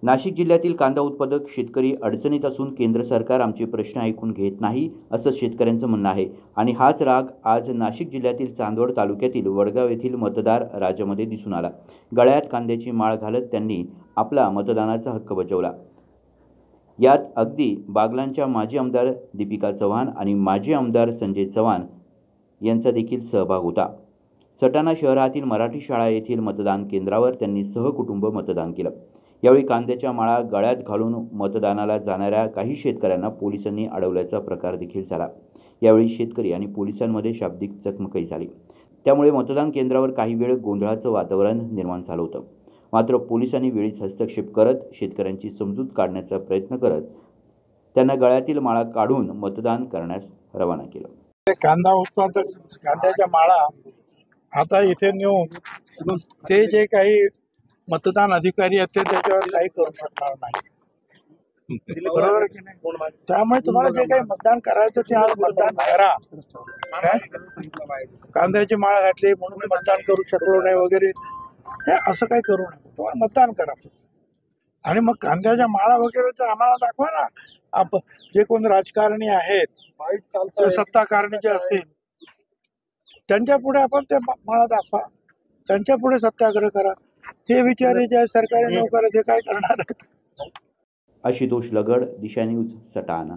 नाशिक जिल्ह्यातील कांदा उत्पादक शेतकरी अडचणीत असून केंद्र सरकार आमचे प्रश्न ऐकून घेत नाही असं शेतकऱ्यांचं म्हणणं आहे आणि हाच राग आज नाशिक जिल्ह्यातील चांदवड तालुक्यातील वडगाव येथील मतदार राजामध्ये दिसून आला। गळ्यात कांद्याची माळ घालत त्यांनी आपला मतदानाचा हक्क बजावला। यात अगदी बागलांच्या माजी आमदार दीपिका चव्हाण आणि माजी आमदार संजय चव्हाण यांचा देखील सहभाग होता। सटाणा शहरातील मराठी शाळा येथील मतदान केंद्रावर त्यांनी सहकुटुंब मतदान केलं। यावेळी कांद्याच्या माळा गळ्यात घालून मतदानाला जाणाऱ्या काही शेतकऱ्यांना पोलिसांनी अडवल्याचा प्रकार देखील झाला। यावेळी शेतकरी आणि पोलिसांमध्ये शाब्दिक चकमकही झाली। त्यामुळे मतदान केंद्रावर काही वेळ गोंधळाचं वातावरण निर्माण झालं होतं। मात्र पोलिसांनी वेळीच हस्तक्षेप करत शेतकऱ्यांची समजूत काढण्याचा प्रयत्न करत त्यांना गळ्यातील माळा काढून मतदान करण्यास रवाना केलं। कांदा उत्पादक कांद्याच्या माळा आता इथे नेऊन ते जे काही मतदान अधिकारी आहेत ते त्याच्यावर काही करू शकणार नाही, बरोबर की नाही? त्यामुळे तुम्हाला जे काही मतदान करायचं ते आज मतदान करा। कांद्याची माळ घातली म्हणून मी मतदान करू शकलो नाही वगैरे हे असं काही करू नका, तुम्हाला मतदान करा। आणि मग कांद्याच्या माळा वगैरे तर आम्हाला दाखवा ना, आपण जे कोण राजकारणी आहेत सत्ताकारणी जे असतील त्यांच्या पुढे आपण ते माळा दाखवा, त्यांच्या पुढे सत्याग्रह करा। हे विचारे जे सरकारी नोकर ते काय करणार आहेत। आशुतोष लगड, दिशा न्यूज, सटाणा।